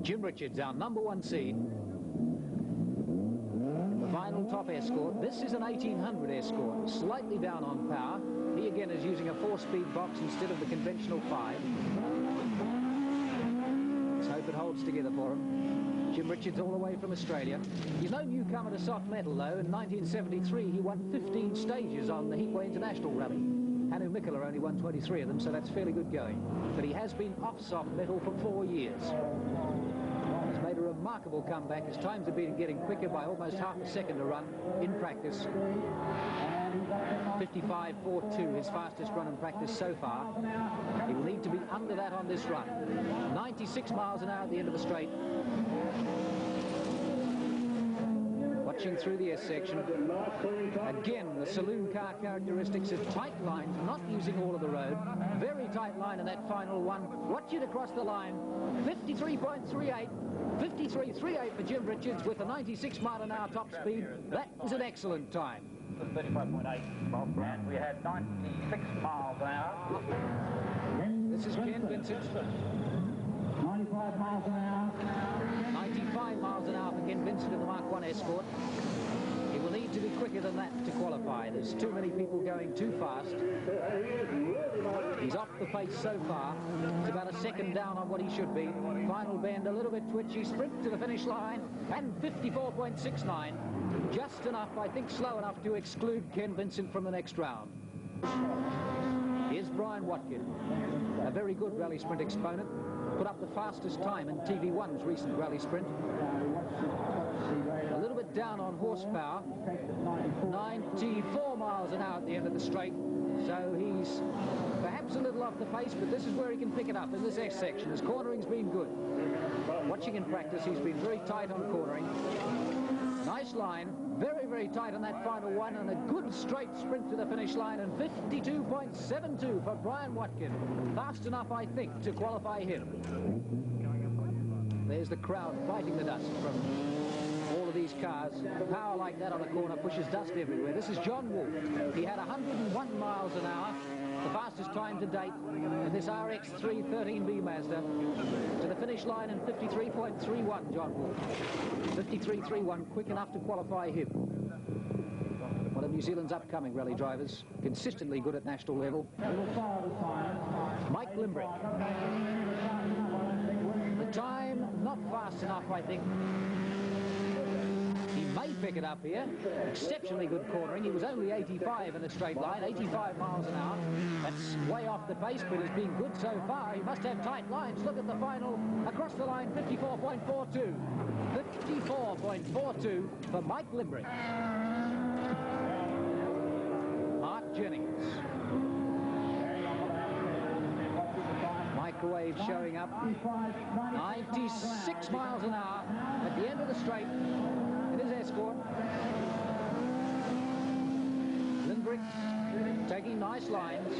Jim Richards, our #1 seed. In the final top escort, this is an 1800 escort, slightly down on power. He again is using a 4-speed box instead of the conventional 5. Let's hope it holds together for him. Jim Richards all the way from Australia. He's no newcomer to soft metal though. In 1973 he won 15 stages on the Heatway International Rally. Hannu Mikkola only won 23 of them, so that's fairly good going. But he has been off soft metal for 4 years. He's made a remarkable comeback. His times have been getting quicker by almost half a second a run in practice. 55.42, his fastest run in practice so far. He will need to be under that on this run. 96 miles an hour at the end of the straight. Watching through the S section. Again, the saloon car characteristics of tight lines, not using all of the road. Very tight line in that final one. Watch it across the line. 53.38. 53.38 for Jim Richards with a 96 mile an hour top speed. That is an excellent time. 35.8, and we had 96 miles an hour. This is Ken Vincent. 95 miles an hour. 95 miles an hour for Ken Vincent in the Mark 1 escort. He will need to be quicker than that to qualify. There's too many people going too fast. He's off the pace so far. It's about a second down on what he should be. Final bend, a little bit twitchy. Sprint to the finish line, and 54.69. Just enough, I think slow enough to exclude Ken Vincent from the next round. Here's Brian Watkin, a very good rally sprint exponent. Put up the fastest time in TV1's recent rally sprint. A little bit down on horsepower. 94 miles an hour at the end of the straight. So he's perhaps a little off the pace, but this is where he can pick it up in this S section. His cornering's been good. Watching in practice, he's been very tight on cornering. Nice line, very, very tight on that final one, and a good straight sprint to the finish line, and 52.72 for Brian Watkin. Fast enough, I think, to qualify him. There's the crowd fighting the dust from all of these cars. Power like that on a corner pushes dust everywhere. This is John Woolf. He had 101 miles an hour, the fastest time to date in this RX-3 13B Mazda. To the finish line in 53.31, John Woolf. 53.31, quick enough to qualify him. One of New Zealand's upcoming rally drivers, consistently good at national level. Mike Limbrick. The time, not fast enough, I think. He may pick it up here. Exceptionally good cornering. He was only 85 in a straight line, 85 miles an hour. That's way off the pace, but has been good so far. He must have tight lines. Look at the final. Across the line, 54.42. 54.42 for Mike Limbrick. Mark Jennings. Microwave showing up. 96 miles an hour at the end of the straight. It is escort. Limbrick taking nice lines.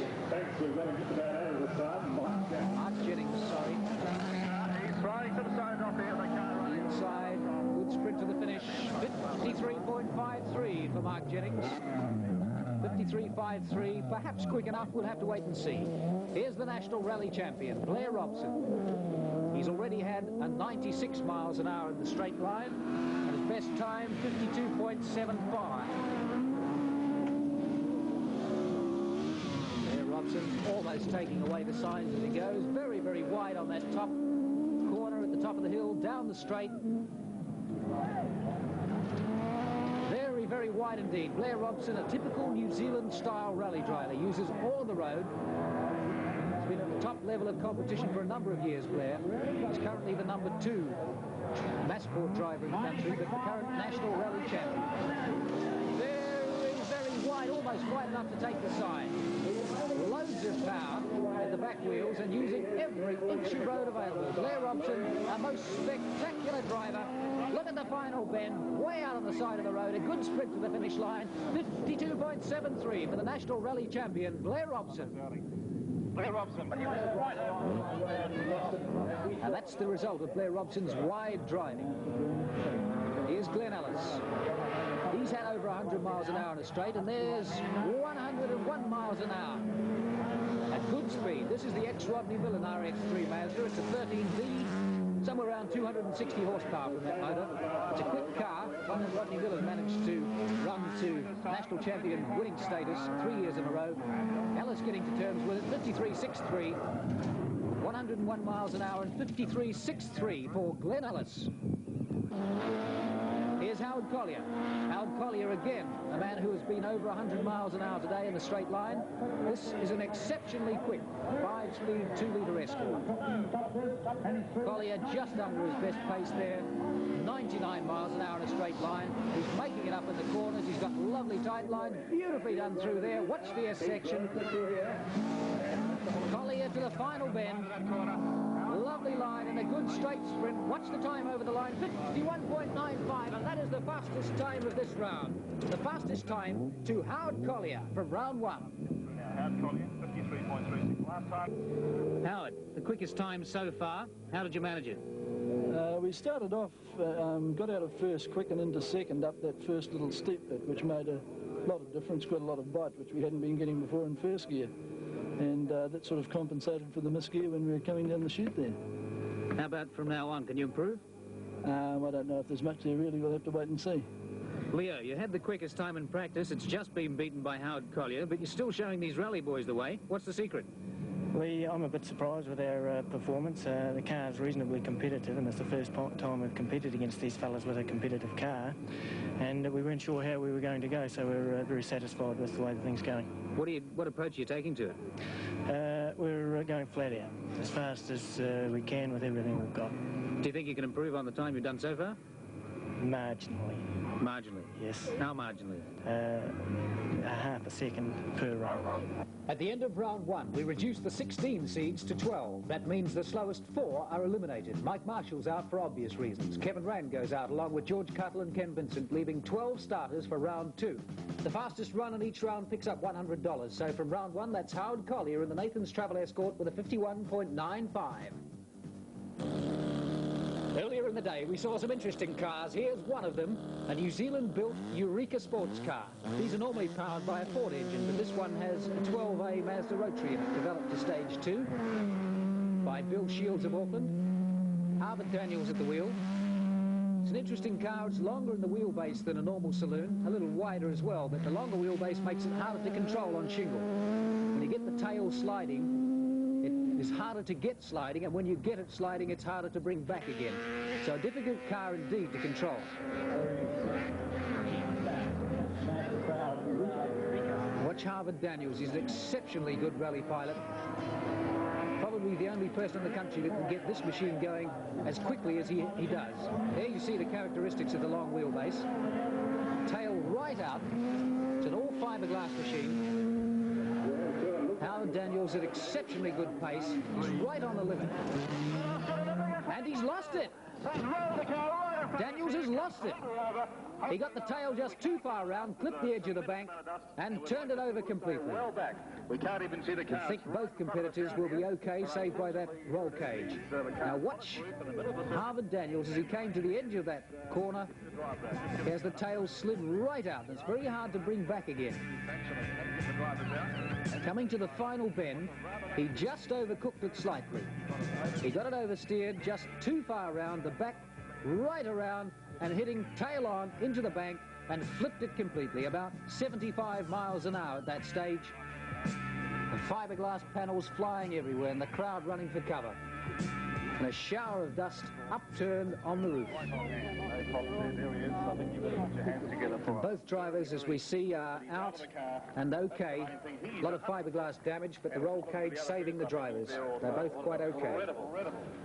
Mark Jennings, sorry. Inside, good sprint to the finish. 53.53 for Mark Jennings. 53.53, perhaps quick enough, we'll have to wait and see. Here's the National Rally Champion, Blair Robson. He's already had a 96 miles an hour in the straight line, and his best time, 52.75. Blair Robson almost taking away the signs as he goes. Very, very wide on that top corner at the top of the hill, down the straight. Very, very wide indeed. Blair Robson, a typical New Zealand-style rally driver, uses all of the road. He's been at the top level of competition for a number of years, Blair. He's currently the #2 Motorsport driver in the country, but the current national rally champion. Very, very wide, almost wide enough to take the side. Loads of power at the back wheels and using every inch of road available. Blair Robson, a most spectacular driver. Look at the final bend, way out on the side of the road. A good sprint to the finish line. 52.73 for the National Rally Champion, Blair Robson. Blair Robson, but he was right over. And that's the result of Blair Robson's wide driving. Here's Glenn Ellis. He's had over 100 miles an hour in a straight, and there's 101 miles an hour at good speed. This is the ex-Rodney Millen RX-3 Mazda. It's a 13B, somewhere around around 260 horsepower from that motor. It's a quick car. Rodney Miller managed to run to national champion winning status 3 years in a row. Ellis getting to terms with it, 53.63, 101 miles an hour, and 53.63 for Glenn Ellis. Here's Howard Collier. Howard Collier again, a man who has been over 100 miles an hour today in the straight line. This is an exceptionally quick 5-speed 2-litre Escort. Collier just under his best pace there, 99 miles an hour in a straight line. He's making it up in the corners. He's got lovely tight lines, beautifully done through there. Watch the S section. Collier to the final bend. Lovely line and a good straight sprint. Watch the time over the line, 51.95, and that is the fastest time of this round. The fastest time to Howard Collier from round 1. Howard Collier, 53.36 last time. Howard, the quickest time so far. How did you manage it? We started off, got out of first quick and into second up that first little steep bit, which made a lot of difference, quite a lot of bite, which we hadn't been getting before in first gear. And that sort of compensated for the misgear when we were coming down the chute there. How about from now on? Can you improve? I don't know if there's much there really. We'll have to wait and see. Leo, you had the quickest time in practice. It's just been beaten by Howard Collier, but you're still showing these rally boys the way. What's the secret? I'm a bit surprised with our performance. The car's reasonably competitive, and it's the first time we've competed against these fellas with a competitive car. And we weren't sure how we were going to go, so we're very satisfied with the way the thing's going. What approach are you taking to it? We're going flat out, as fast as we can with everything we've got. Do you think you can improve on the time you've done so far? Marginally. Marginally? Yes. How marginally? A half a second per run. At the end of round 1, we reduced the 16 seeds to 12. That means the slowest 4 are eliminated. Mike Marshall's out for obvious reasons. Kevin Rand goes out along with George Cuttle and Ken Vincent, leaving 12 starters for round 2. The fastest run in each round picks up $100. So from round 1, that's Howard Collier in the Nathan's Travel Escort with a 51.95. Earlier in the day, we saw some interesting cars. Here's one of them, a New Zealand-built Eureka sports car. These are normally powered by a Ford engine, but this one has a 12A Mazda rotary in it, developed to stage 2 by Bill Shields of Auckland. Harvard Daniels at the wheel. It's an interesting car. It's longer in the wheelbase than a normal saloon, a little wider as well, but the longer wheelbase makes it harder to control on shingle. When you get the tail sliding, it's harder to get sliding, and when you get it sliding, it's harder to bring back again. So a difficult car indeed to control. Watch Harvard Daniels. He's an exceptionally good rally pilot. Probably the only person in the country that can get this machine going as quickly as he does. There you see the characteristics of the long wheelbase. Tail right out. It's an all fiberglass machine. Howard Daniels at exceptionally good pace. He's right on the limit. And he's lost it. Daniels has lost it. He got the tail just too far round, clipped the edge of the bank, and turned it over completely. Well back. We can't even see the car. I think both competitors will be okay, saved by that roll cage. Now watch Harvard Daniels as he came to the edge of that corner. He has the tail slid right out. It's very hard to bring back again. Coming to the final bend, he just overcooked it slightly. He got it oversteered just too far round, the back right around, and hitting tail on into the bank and flipped it completely, about 75 miles an hour at that stage. The fiberglass panels flying everywhere and the crowd running for cover. And a shower of dust upturned on the roof. And both drivers, as we see, are out and okay. A lot of fiberglass damage, but the roll cage saving the drivers. They're both quite okay.